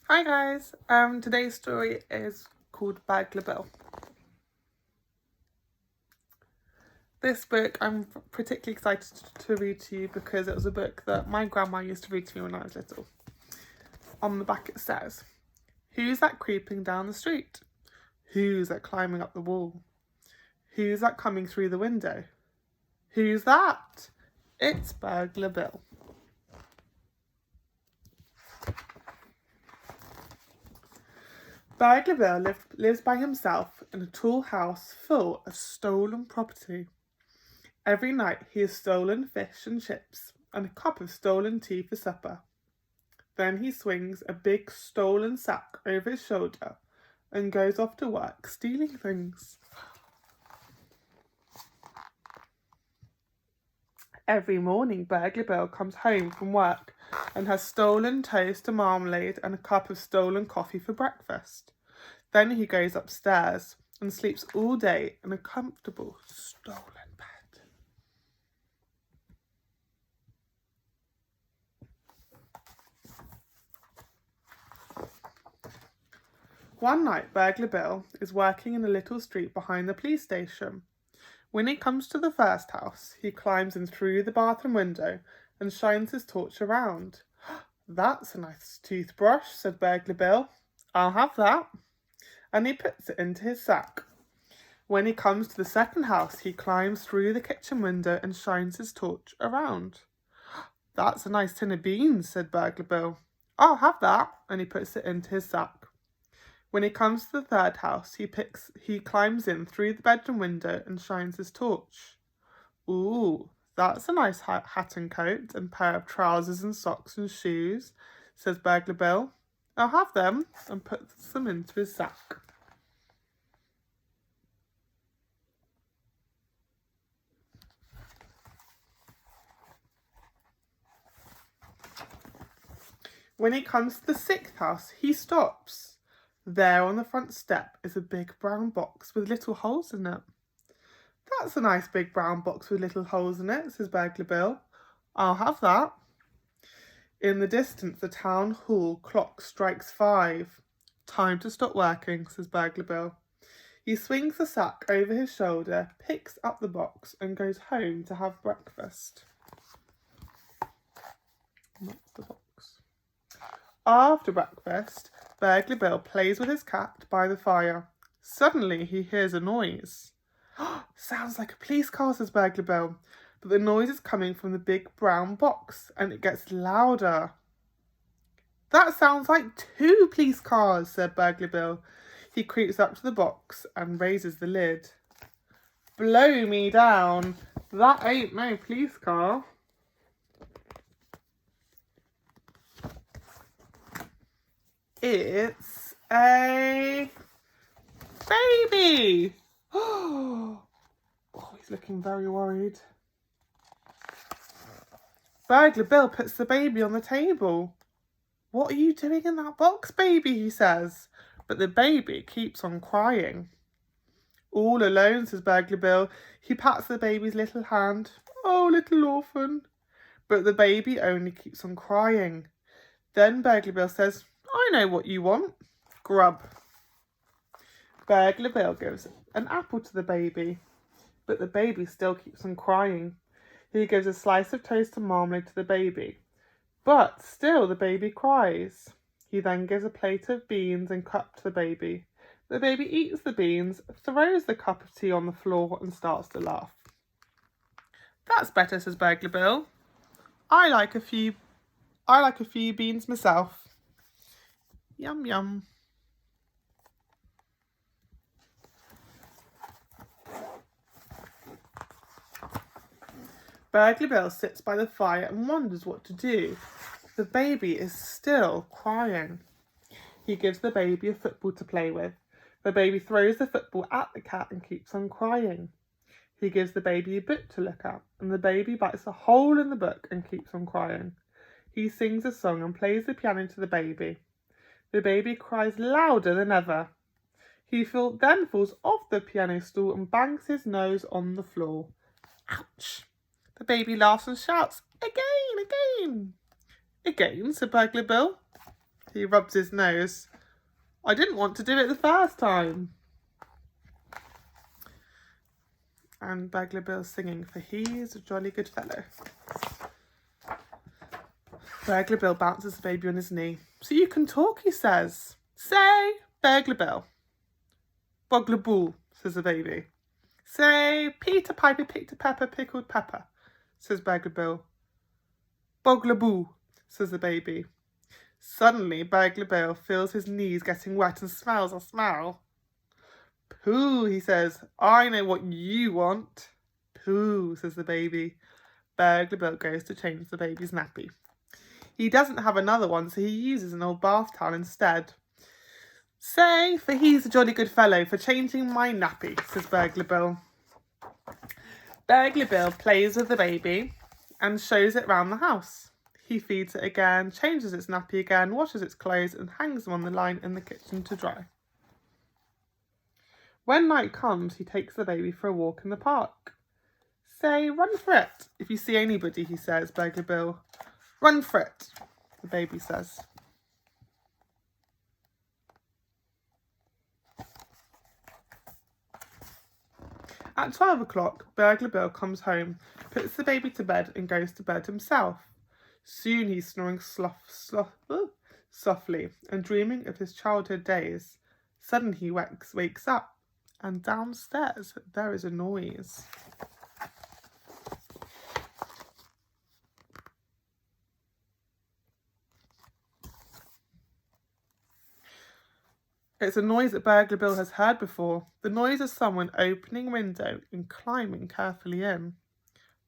Hi guys, today's story is called Burglar Bill. This book I'm particularly excited to read to you because it was a book that my grandma used to read to me when I was little. On the back it says, "Who's that creeping down the street? Who's that climbing up the wall? Who's that coming through the window? Who's that? It's Burglar Bill." Burglar Bill lives by himself in a tall house full of stolen property. Every night he has stolen fish and chips and a cup of stolen tea for supper. Then he swings a big stolen sack over his shoulder and goes off to work stealing things. Every morning Burglar Bill comes home from work and has stolen toast and marmalade and a cup of stolen coffee for breakfast. Then he goes upstairs and sleeps all day in a comfortable stolen bed. One night Burglar Bill is working in a little street behind the police station. When he comes to the first house, he climbs in through the bathroom window and shines his torch around. "That's a nice toothbrush," said Burglar Bill. "I'll have that." And he puts it into his sack. When he comes to the second house, he climbs through the kitchen window and shines his torch around. "That's a nice tin of beans," said Burglar Bill. "I'll have that." And he puts it into his sack. When he comes to the third house, he climbs in through the bedroom window and shines his torch. "Ooh, that's a nice hat and coat and pair of trousers and socks and shoes," says Burglar Bill. "I'll have them," and puts them into his sack. When he comes to the sixth house, he stops. There on the front step is a big brown box with little holes in it. "That's a nice big brown box with little holes in it," says Burglar Bill. "I'll have that." In the distance, the town hall clock strikes 5. "Time to stop working," says Burglar Bill. He swings the sack over his shoulder, picks up the box and goes home to have breakfast. That's the box. After breakfast, Burglar Bill plays with his cat by the fire. Suddenly he hears a noise. "Sounds like a police car," says Burglar Bill. But the noise is coming from the big brown box and it gets louder. "That sounds like 2 police cars," said Burglar Bill. He creeps up to the box and raises the lid. "Blow me down. That ain't no police car." It's a baby. Oh, he's looking very worried. Burglar Bill puts the baby on the table. "What are you doing in that box, baby?" he says. But the baby keeps on crying. "All alone," says Burglar Bill. He pats the baby's little hand. "Oh, little orphan." But the baby only keeps on crying. Then Burglar Bill says, "I know what you want. Grub." Burglar Bill gives an apple to the baby, but the baby still keeps on crying. He gives a slice of toast and marmalade to the baby, but still the baby cries. He then gives a plate of beans and cup to the baby. The baby eats the beans, throws the cup of tea on the floor and starts to laugh. "That's better," says Burglar Bill. I like a few beans myself." Yum yum. Burglar Bill sits by the fire and wonders what to do. The baby is still crying. He gives the baby a football to play with. The baby throws the football at the cat and keeps on crying. He gives the baby a book to look at, and the baby bites a hole in the book and keeps on crying. He sings a song and plays the piano to the baby. The baby cries louder than ever. He then falls off the piano stool and bangs his nose on the floor. Ouch! The baby laughs and shouts, "Again, again!" "Again," said Burglar Bill. He rubs his nose. I didn't want to do it the first time. And Burglar Bill's singing, for he's a jolly good fellow. Burglar Bill bounces the baby on his knee. So you can talk, he says. Say, Burglar Bill. Bogler Bull, says the baby. Say, Peter Piper picked a pepper, pickled pepper, says Burglar Bill. Bogler Boo, says the baby. Suddenly, Burglar Bill feels his knees getting wet and smells a smell. Pooh, he says, I know what you want. Pooh, says the baby. Burglar Bill goes to change the baby's nappy. He doesn't have another one, so he uses an old bath towel instead. Say, for he's a jolly good fellow for changing my nappy, says Burglar Bill. Burglar Bill plays with the baby and shows it round the house. He feeds it again, changes its nappy again, washes its clothes and hangs them on the line in the kitchen to dry. When night comes, he takes the baby for a walk in the park. Say, run for it. If you see anybody, he says, Burglar Bill. Run for it, the baby says. At 12 o'clock, Burglar Bill comes home, puts the baby to bed and goes to bed himself. Soon he's snoring softly and dreaming of his childhood days. Suddenly he wakes up, and downstairs there is a noise. It's a noise that Burglar Bill has heard before. The noise of someone opening a window and climbing carefully in.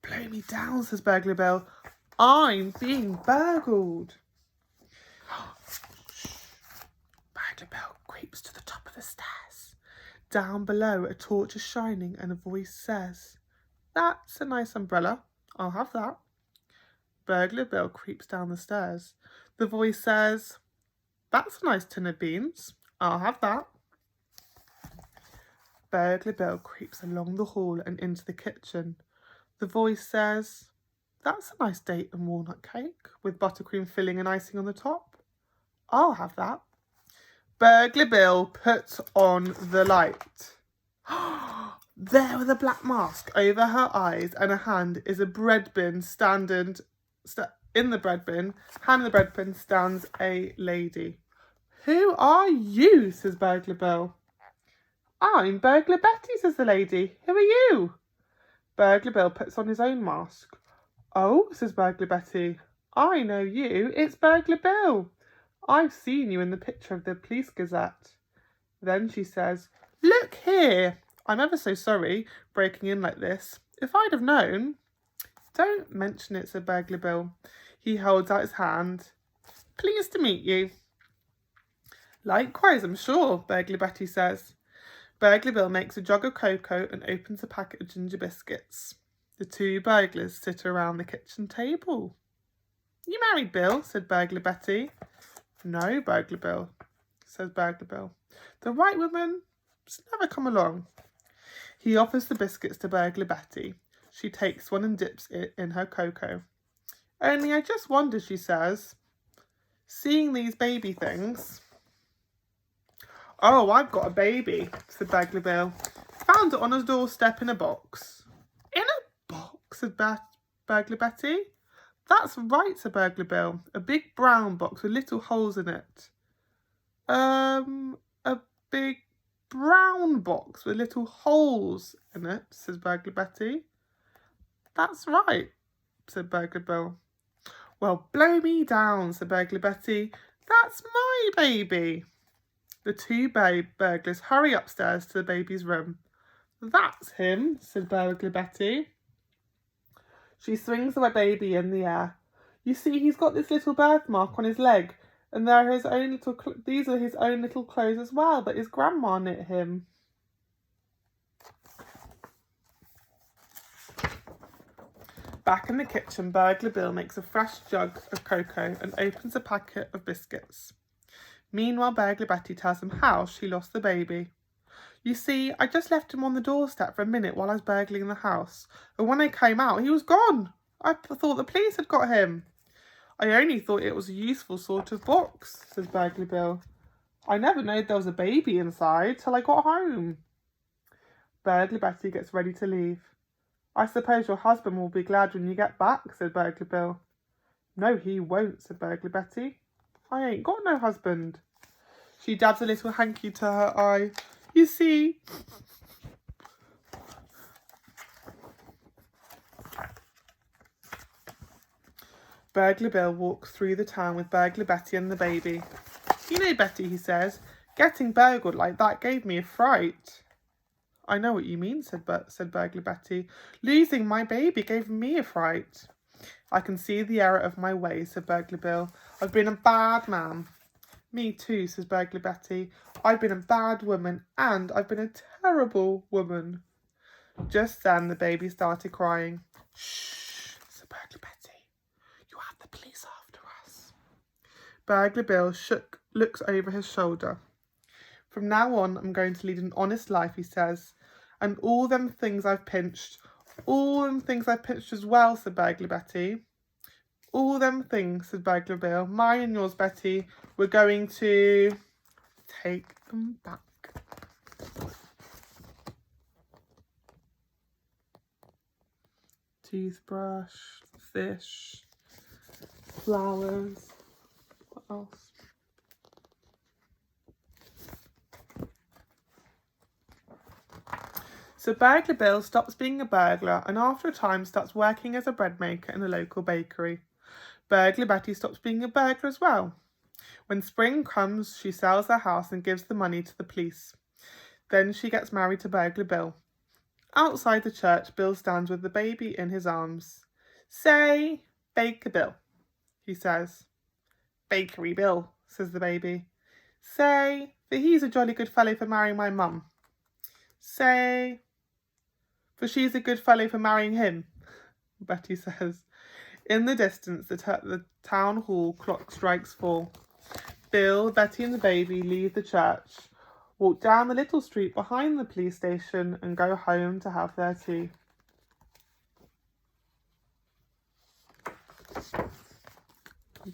Blow me down, says Burglar Bill. I'm being burgled. Burglar Bill creeps to the top of the stairs. Down below, a torch is shining and a voice says, That's a nice umbrella. I'll have that. Burglar Bill creeps down the stairs. The voice says, That's a nice tin of beans. I'll have that. Burglar Bill creeps along the hall and into the kitchen. The voice says, That's a nice date and walnut cake with buttercream filling and icing on the top. I'll have that. Burglar Bill puts on the light. There with a black mask over her eyes and a hand is a bread bin in the bread bin. Hand in the bread bin stands a lady. Who are you? Says Burglar Bill. I'm Burglar Betty, says the lady. Who are you? Burglar Bill puts on his own mask. Oh, says Burglar Betty. I know you. It's Burglar Bill. I've seen you in the picture of the Police Gazette. Then she says, Look here. I'm ever so sorry breaking in like this. If I'd have known. Don't mention it, said Burglar Bill. He holds out his hand. Pleased to meet you. Likewise, I'm sure, Burglar Betty says. Burglar Bill makes a jug of cocoa and opens a packet of ginger biscuits. The two burglars sit around the kitchen table. You married, Bill, said Burglar Betty. No, Burglar Bill, says Burglar Bill. The right woman's never come along. He offers the biscuits to Burglar Betty. She takes one and dips it in her cocoa. Only I just wonder, she says, seeing these baby things. Oh, I've got a baby, said Burglar Bill. Found it on his doorstep in a box. In a box, said Burglar Betty. That's right, said Burglar Bill. A big brown box with little holes in it. A big brown box with little holes in it, says Burglar Betty. That's right, said Burglar Bill. Well, blow me down, said Burglar Betty. That's my baby. The two burglars hurry upstairs to the baby's room. That's him, said Burglar Betty. She swings the baby in the air. You see, he's got this little birthmark on his leg, and these are his own little clothes as well that his grandma knit him. Back in the kitchen, Burglar Bill makes a fresh jug of cocoa and opens a packet of biscuits. Meanwhile, Burglar Betty tells him how she lost the baby. You see, I just left him on the doorstep for a minute while I was burgling the house, and when I came out, he was gone. I thought the police had got him. I only thought it was a useful sort of box, says Burglar Bill. I never knowed there was a baby inside till I got home. Burglar Betty gets ready to leave. I suppose your husband will be glad when you get back, said Burglar Bill. No, he won't, said Burglar Betty. I ain't got no husband. She dabs a little hanky to her eye. You see, Burglar Bill walks through the town with Burglar Betty and the baby. You know, Betty, he says, getting burgled like that gave me a fright. I know what you mean, said Burglar Betty. Losing my baby gave me a fright. I can see the error of my ways, said Burglar Bill. I've been a bad man. Me too, says Burglar Betty. I've been a bad woman, and I've been a terrible woman. Just then the baby started crying. Shh, said Burglar Betty. You have the police after us. Burglar Bill looks over his shoulder. From now on, I'm going to lead an honest life, he says. And all them things I've pinched as well, said Burglar Betty. All them things, said Burglar Bill. Mine and yours, Betty. We're going to take them back. Toothbrush, fish, flowers. What else? So Burglar Bill stops being a burglar and after a time starts working as a bread maker in a local bakery. Burglar Betty stops being a burglar as well. When spring comes, she sells her house and gives the money to the police. Then she gets married to Burglar Bill. Outside the church, Bill stands with the baby in his arms. Say, Baker Bill, he says. Bakery Bill, says the baby. Say that he's a jolly good fellow for marrying my mum. Say, for she's a good fellow for marrying him, Betty says. In the distance, the town hall clock strikes 4. Bill, Betty and the baby leave the church, walk down the little street behind the police station and go home to have their tea.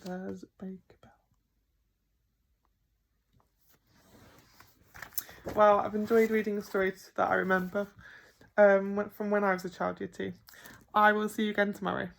There's Baker Bill. Well, I've enjoyed reading the stories that I remember from when I was a child, you too. I will see you again tomorrow.